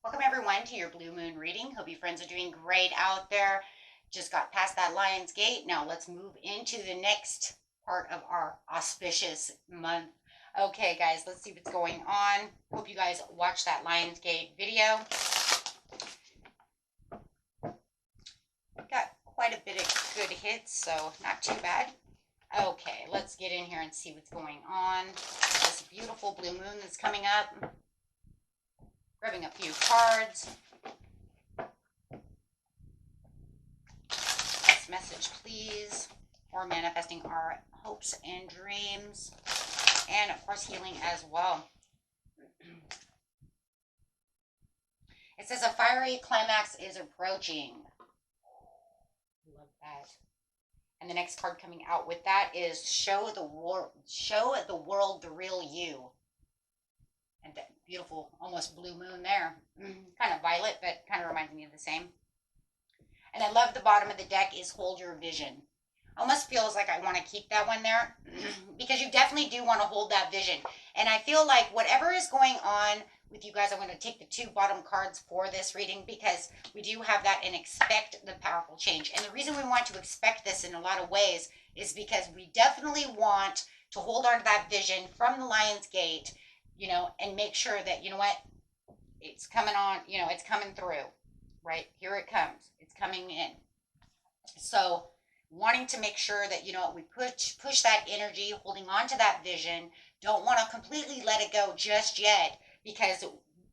Welcome everyone to your blue moon reading. Hope you friends are doing great out there. Just got past that Lion's Gate. Now let's move into the next part of our auspicious month. Okay guys, let's see what's going on. Hope you guys watched that Lion's Gate video. Got quite a bit of good hits, so not too bad. Okay, let's get in here and see what's going on. This beautiful blue moon that's coming up. Grabbing a few cards. This message, please. Or manifesting our hopes and dreams. And, of course, healing as well. It says a fiery climax is approaching. Love that. And the next card coming out with that is show the world the real you. And that beautiful, almost blue moon there. Kind of violet, but kind of reminds me of the same. And I love the bottom of the deck is hold your vision. Almost feels like I want to keep that one there because you definitely do want to hold that vision. And I feel like whatever is going on with you guys, I'm going to take the two bottom cards for this reading because we do have that and expect the powerful change. And the reason we want to expect this in a lot of ways is because we definitely want to hold on to that vision from the Lion's Gate, you know, and make sure that, you know what, it's coming on, you know, it's coming through, right? Here it comes. It's coming in. So wanting to make sure that, you know, we push that energy, holding on to that vision, don't want to completely let it go just yet because,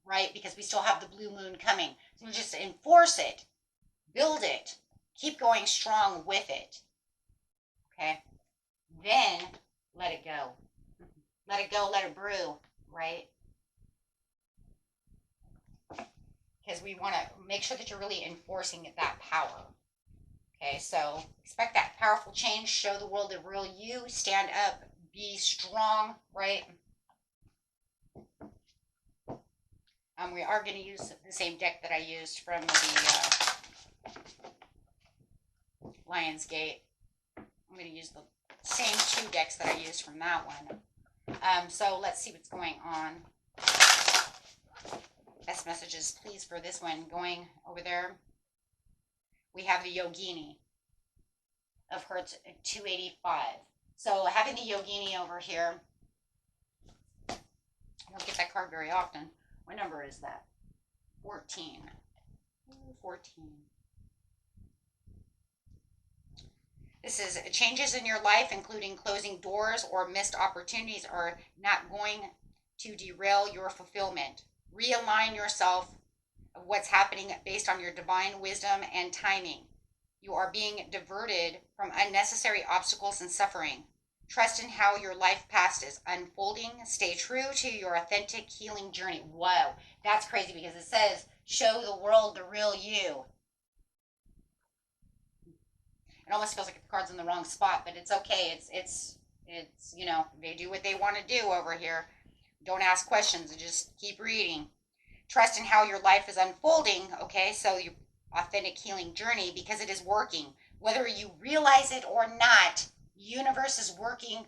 right, because we still have the blue moon coming. So we just enforce it, build it, keep going strong with it, okay? Then let it go. Let it go, let it brew. Right? Because we want to make sure that you're really enforcing that power. Okay, so expect that powerful change. Show the world the real you. Stand up. Be strong. Right? We are going to use the same deck that I used from the Lion's Gate. I'm going to use the same two decks that I used from that one. So let's see what's going on. Best messages, please, for this one. Going over there, we have the Yogini of Hertz 285. So having the Yogini over here, I don't get that card very often. What number is that? 14. 14. This is changes in your life, including closing doors or missed opportunities, are not going to derail your fulfillment. Realign yourself of what's happening based on your divine wisdom and timing. You are being diverted from unnecessary obstacles and suffering. Trust in how your life past is unfolding. Stay true to your authentic healing journey. Whoa, that's crazy because it says, show the world the real you. It almost feels like the card's in the wrong spot, but it's okay. It's you know, they do what they want to do over here. Don't ask questions and just keep reading. Trust in how your life is unfolding, okay? So your authentic healing journey, because it is working. Whether you realize it or not, the universe is working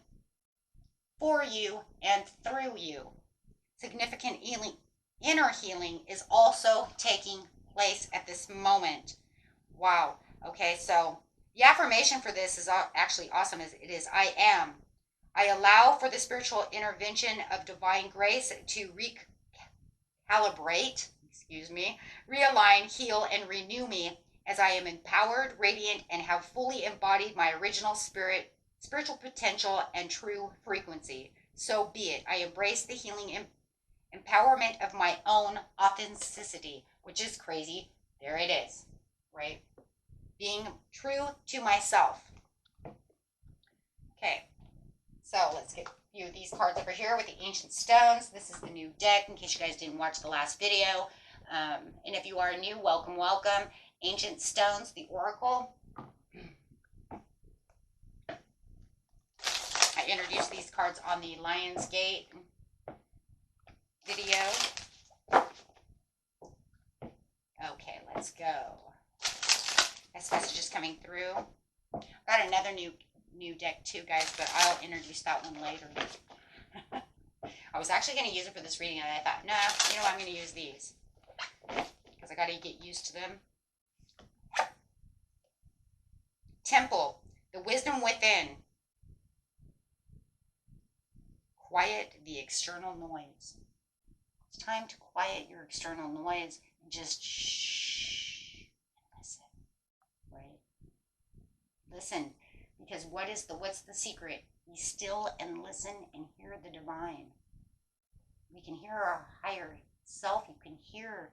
for you and through you. Significant healing, inner healing is also taking place at this moment. Wow. Okay, so the affirmation for this is actually awesome. It is, I am. I allow for the spiritual intervention of divine grace to recalibrate, realign, heal, and renew me as I am empowered, radiant, and have fully embodied my original spiritual potential and true frequency. So be it. I embrace the healing empowerment of my own authenticity, which is crazy. There it is, right? Being true to myself. Okay, so let's get a few of these cards over here with the Ancient Stones. This is the new deck in case you guys didn't watch the last video. And if you are new, welcome, welcome. Ancient Stones, the Oracle. I introduced these cards on the Lion's Gate video. Okay, let's go. This message is coming through. I've got another new deck too, guys, but I'll introduce that one later. I was actually going to use it for this reading, and I thought, nah, you know what, I'm going to use these. because I got to get used to them. Temple, the wisdom within. Quiet the external noise. It's time to quiet your external noise and just shh and listen, right? Listen, because what's the secret? Be still and listen and hear the divine. We can hear our higher self. You can hear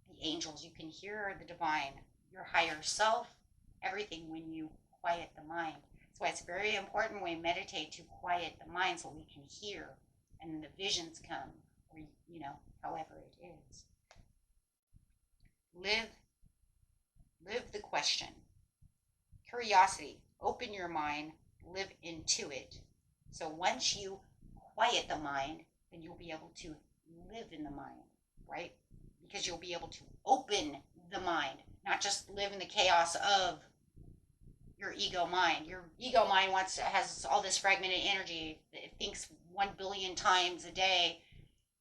the angels. You can hear the divine, your higher self, everything when you quiet the mind. That's why it's very important when we meditate to quiet the mind so we can hear and the visions come, or, however it is. Live the question. Curiosity. Open your mind. Live into it. So once you quiet the mind, then you'll be able to live in the mind, right? Because you'll be able to open the mind, not just live in the chaos of your ego mind. Your ego mind has all this fragmented energy. It thinks 1 billion times a day.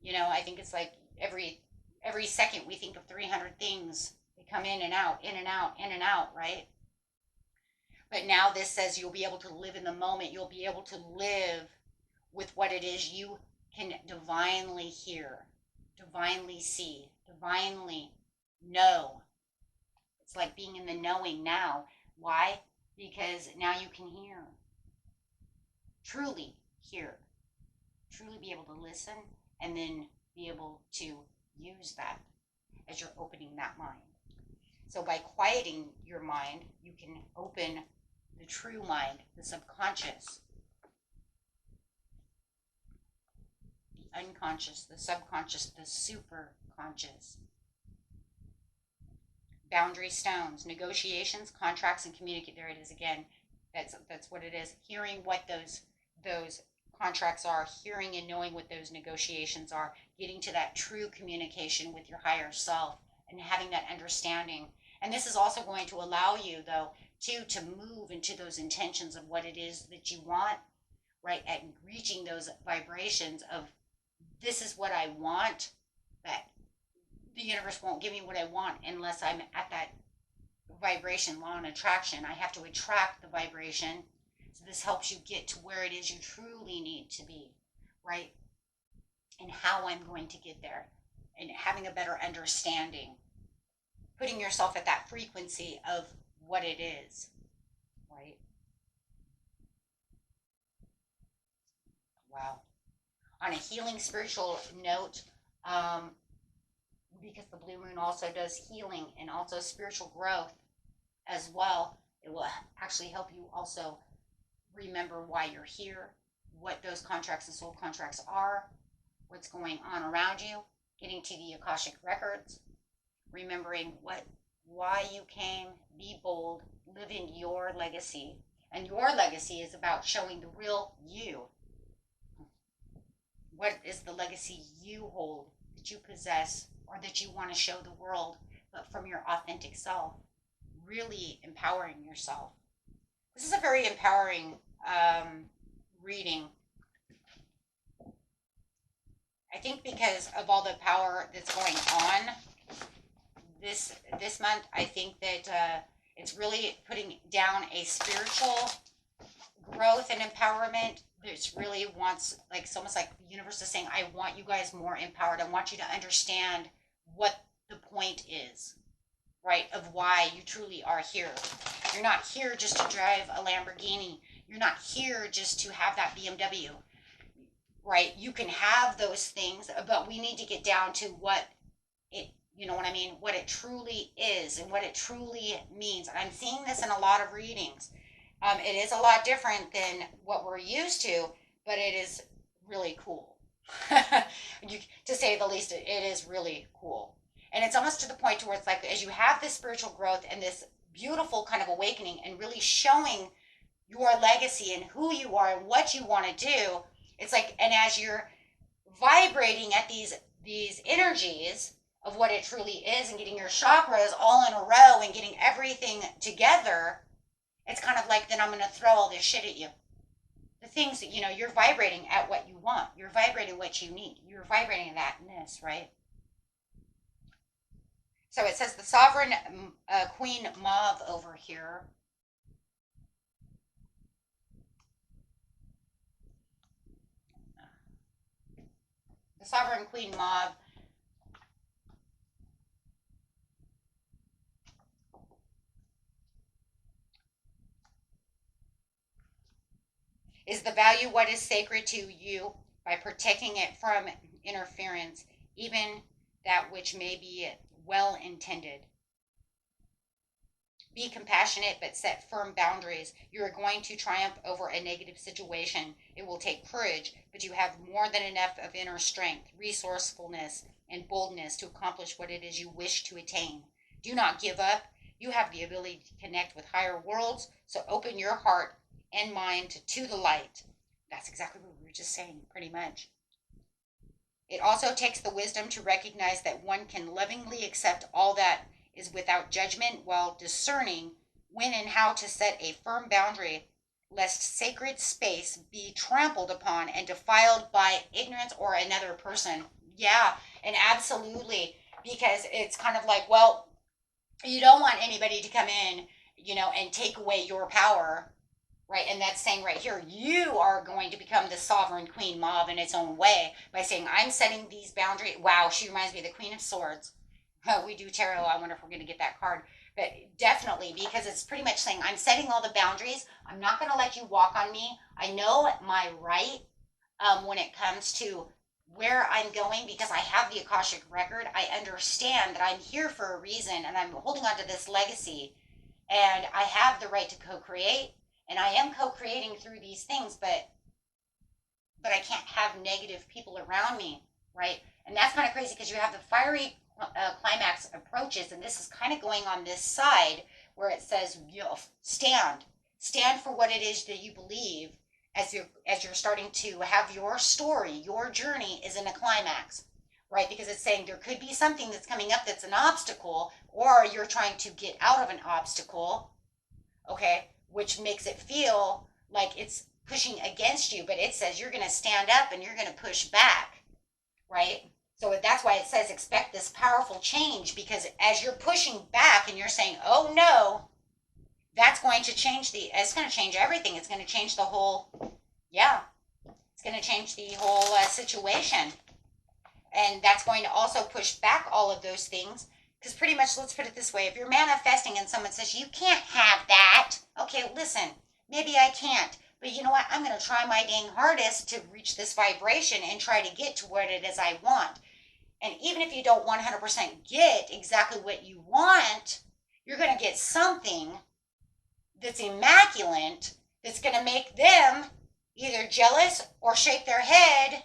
I think it's like every second we think of 300 things. They come in and out, in and out, in and out, right? But now this says you'll be able to live in the moment. You'll be able to live with what it is you can divinely hear, divinely see, divinely know. It's like being in the knowing now. Why? Because now you can hear. Truly hear. Truly be able to listen and then be able to use that as you're opening that mind. So by quieting your mind, you can open the true mind, the subconscious, the unconscious, the subconscious, the superconscious. Boundary stones, negotiations, contracts, and communicate. There it is again. That's what it is. Hearing what those contracts are, hearing and knowing what those negotiations are, getting to that true communication with your higher self and having that understanding. And this is also going to allow you, though, to move into those intentions of what it is that you want, right? At reaching those vibrations of this is what I want, that the universe won't give me what I want unless I'm at that vibration. Law and attraction. I have to attract the vibration. So this helps you get to where it is you truly need to be, right? And how I'm going to get there and having a better understanding. Putting yourself at that frequency of what it is, right? Wow. On a healing spiritual note, because the blue moon also does healing and also spiritual growth as well, it will actually help you also remember why you're here, what those contracts and soul contracts are, what's going on around you, getting to the Akashic records, remembering why you came, be bold, live in your legacy. And your legacy is about showing the real you. What is the legacy you hold, that you possess, or that you want to show the world, but from your authentic self? Really empowering yourself. This is a very empowering reading. I think because of all the power that's going on this month, I think that it's really putting down a spiritual growth and empowerment. It's really wants, like, it's almost like the universe is saying, I want you guys more empowered. I want you to understand what the point is, right, of why you truly are here. You're not here just to drive a Lamborghini. You're not here just to have that BMW, right? You can have those things, but we need to get down to what it, you know what I mean, what it truly is and what it truly means. And I'm seeing this in a lot of readings. It is a lot different than what we're used to, but it is really cool. To say the least, it is really cool. And it's almost to the point to where it's like, as you have this spiritual growth and this beautiful kind of awakening and really showing your legacy and who you are and what you want to do, it's like, and as you're vibrating at these energies of what it truly is and getting your chakras all in a row and getting everything together, it's kind of like, then I'm going to throw all this shit at you. The things that, you're vibrating at what you want. You're vibrating what you need. You're vibrating that and this, right? So it says the sovereign queen mauve over here. The sovereign queen mauve is the value what is sacred to you by protecting it from interference, even that which may be well intended. Be compassionate, but set firm boundaries. You are going to triumph over a negative situation. It will take courage, but you have more than enough of inner strength, resourcefulness, and boldness to accomplish what it is you wish to attain. Do not give up. You have the ability to connect with higher worlds, so open your heart and mind to the light. That's exactly what we were just saying, pretty much. It also takes the wisdom to recognize that one can lovingly accept all that is without judgment while discerning when and how to set a firm boundary, lest sacred space be trampled upon and defiled by ignorance or another person. Yeah, and absolutely, because it's kind of like, well, you don't want anybody to come in, and take away your power, right? And that's saying right here, you are going to become the sovereign queen mauve in its own way by saying, I'm setting these boundaries. Wow, she reminds me of the Queen of Swords. We do tarot. I wonder if we're going to get that card. But definitely, because it's pretty much saying, I'm setting all the boundaries. I'm not going to let you walk on me. I know my right when it comes to where I'm going because I have the Akashic record. I understand that I'm here for a reason and I'm holding on to this legacy. And I have the right to co-create. And I am co-creating through these things, but I can't have negative people around me, right? And that's kind of crazy because you have the fiery climax approaches, and this is kind of going on this side where it says, stand for what it is that you believe as you're starting to have your story, your journey is in a climax, right? Because it's saying there could be something that's coming up that's an obstacle, or you're trying to get out of an obstacle, okay, which makes it feel like it's pushing against you, but it says you're going to stand up and you're going to push back, right? So that's why it says expect this powerful change, because as you're pushing back and you're saying, oh no, that's going to change it's going to change everything. It's going to change the whole, it's going to change the whole situation. And that's going to also push back all of those things. Because pretty much, let's put it this way, if you're manifesting and someone says, you can't have that, okay, listen, maybe I can't. But you know what? I'm going to try my dang hardest to reach this vibration and try to get to what it is I want. And even if you don't 100% get exactly what you want, you're going to get something that's immaculate that's going to make them either jealous or shake their head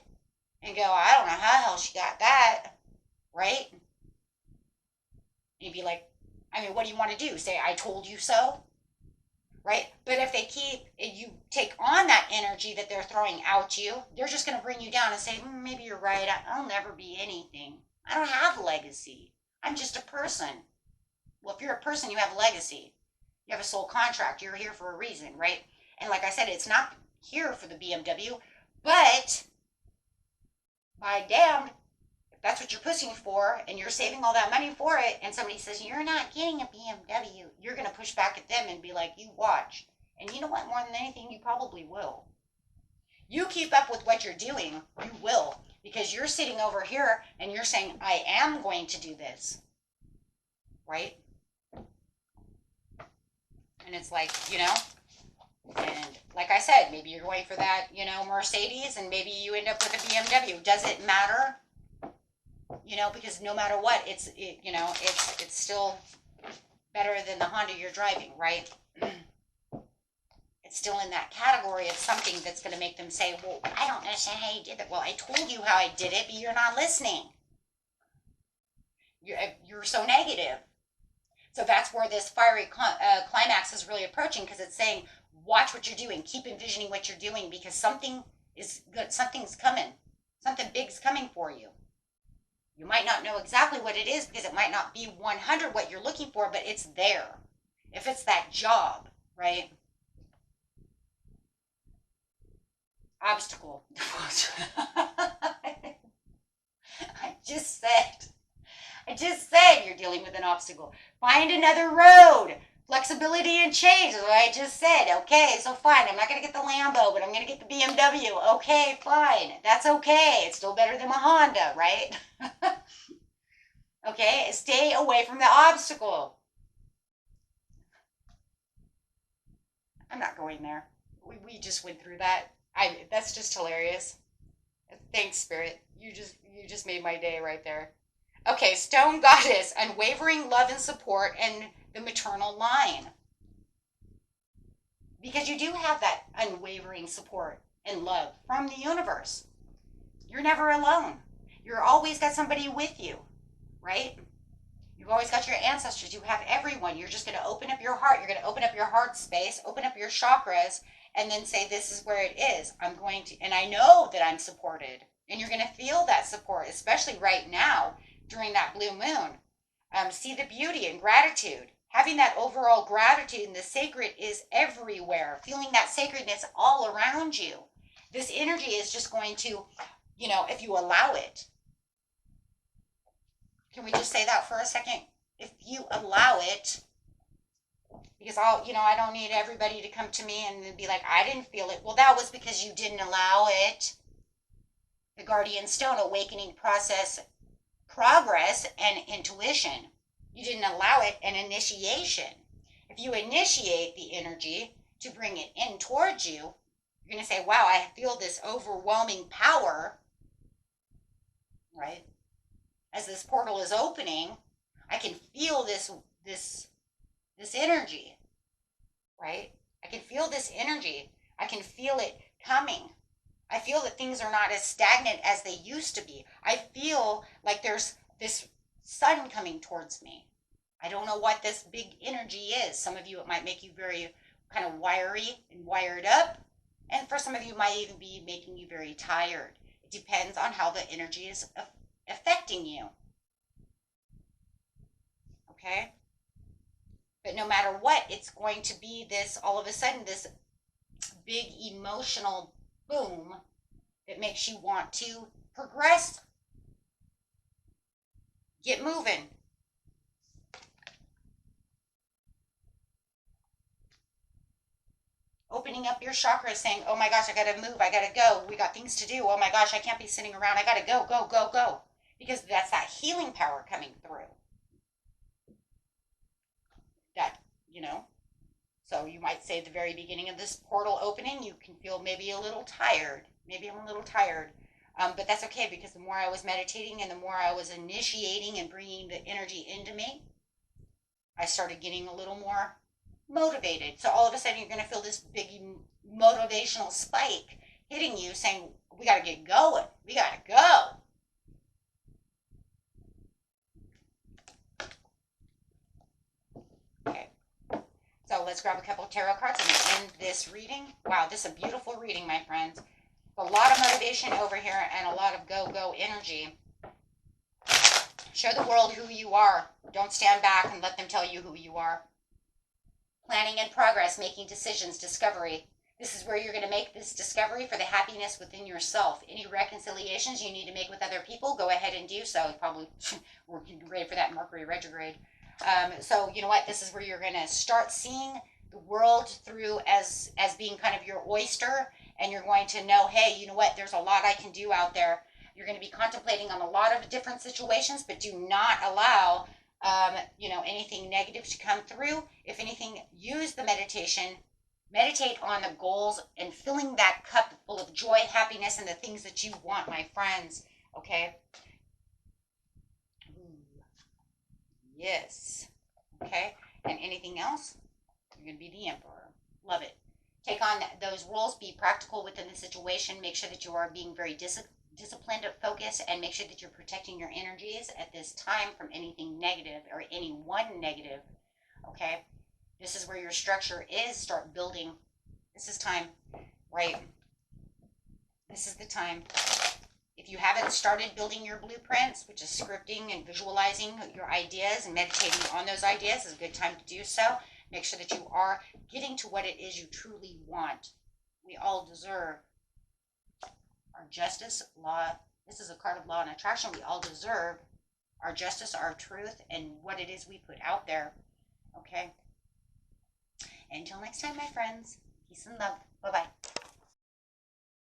and go, I don't know how the hell she got that, right? And you'd be like, I mean, what do you want to do? Say, I told you so? Right? But if you take on that energy that they're throwing out you, they're just going to bring you down and say, maybe you're right. I'll never be anything. I don't have a legacy. I'm just a person. Well, if you're a person, you have a legacy. You have a soul contract. You're here for a reason, right? And like I said, it's not here for the BMW, but by damned, if that's what you're pushing for and you're saving all that money for it, and somebody says, you're not getting a BMW, you're going to push back at them and be like, you watch. And you know what? More than anything, you probably will. You keep up with what you're doing, you will. Because you're sitting over here and you're saying, I am going to do this. Right? And it's like, and like I said, maybe you're going for that, Mercedes, and maybe you end up with a BMW. Does it matter? Because no matter what, it's still better than the Honda you're driving, right? It's still in that category of something that's going to make them say, well, I don't understand how you did that. Well, I told you how I did it, but you're not listening. You're so negative. So that's where this fiery climax is really approaching, because it's saying, watch what you're doing. Keep envisioning what you're doing, because something is good. Something's coming. Something big's coming for you. You might not know exactly what it is, because it might not be 100 what you're looking for, but it's there. If it's that job, right? Obstacle. I just said I just said you're dealing with an obstacle. Find another road. Flexibility and change is what I just said. Okay, so fine. I'm not going to get the Lambo, but I'm going to get the BMW. Okay, fine. That's okay. It's still better than my Honda, right? Okay, stay away from the obstacle. I'm not going there. We just went through that. That's just hilarious. Thanks, Spirit. You just made my day right there. Okay, Stone Goddess, unwavering love and support, and the maternal line. Because you do have that unwavering support and love from the universe. You're never alone. You're always got somebody with you, right? You've always got your ancestors. You have everyone. You're just going to open up your heart. You're going to open up your heart space, open up your chakras, and then say, this is where it is. I'm going to, and I know that I'm supported. And you're going to feel that support, especially right now during that blue moon. See the beauty and gratitude. Having that overall gratitude and the sacred is everywhere. Feeling that sacredness all around you. This energy is just going to, if you allow it. Can we just say that for a second? If you allow it, because I don't need everybody to come to me and be like, I didn't feel it. Well, that was because you didn't allow it. The Guardian Stone awakening process, progress, and intuition. You didn't allow it, and initiation. If you initiate the energy to bring it in towards you, you're going to say, wow, I feel this overwhelming power, right? As this portal is opening, I can feel this energy, right? I can feel this energy. I can feel it coming. I feel that things are not as stagnant as they used to be. I feel like there's this sun coming towards me. I don't know what this big energy is. Some of you, it might make you very kind of wiry and wired up. And for some of you, it might even be making you very tired. It depends on how the energy is affecting you. Okay? But no matter what, it's going to be this, all of a sudden, this big emotional boom that makes you want to progress. Get moving. Opening up your chakras, saying, oh my gosh, I gotta move, I gotta go, we got things to do, oh my gosh, I can't be sitting around, I gotta go, go, go, go. Because that's that healing power coming through. That, so you might say at the very beginning of this portal opening, you can feel maybe a little tired. Maybe I'm a little tired. But that's okay, because the more I was meditating and the more I was initiating and bringing the energy into me, I started getting a little more motivated. So all of a sudden you're going to feel this big motivational spike hitting you, saying, we got to get going. We got to go. Okay. So let's grab a couple of tarot cards and end this reading. Wow, this is a beautiful reading, my friends. A lot of motivation over here and a lot of go energy. Show the world who you are. Don't stand back and let them tell you who you are. Planning in progress, making decisions, discovery. This is where you're going to make this discovery for the happiness within yourself. Any reconciliations you need to make with other people, go ahead and do so. Probably we're ready for that Mercury retrograde. So you know what? This is where you're going to start seeing the world through as being kind of your oyster, and you're going to know, hey, you know what? There's a lot I can do out there. You're going to be contemplating on a lot of different situations, but do not allow anything negative to come through. If anything, use the meditation. Meditate on the goals and filling that cup full of joy, happiness, and the things that you want, my friends. Okay? Ooh. Yes. Okay? And anything else? You're going to be the emperor. Love it. Take on those roles. Be practical within the situation. Make sure that you are being very disciplined, focused, and make sure that you're protecting your energies at this time from anything negative or anyone negative. Okay? This is where your structure is. Start building. This is time, right? This is the time. If you haven't started building your blueprints, which is scripting and visualizing your ideas and meditating on those ideas, is a good time to do so. Make sure that you are getting to what it is you truly want. We all deserve our justice, law. This is a card of law and attraction. We all deserve our justice, our truth, and what it is we put out there. Okay? Until next time, my friends, peace and love. Bye-bye.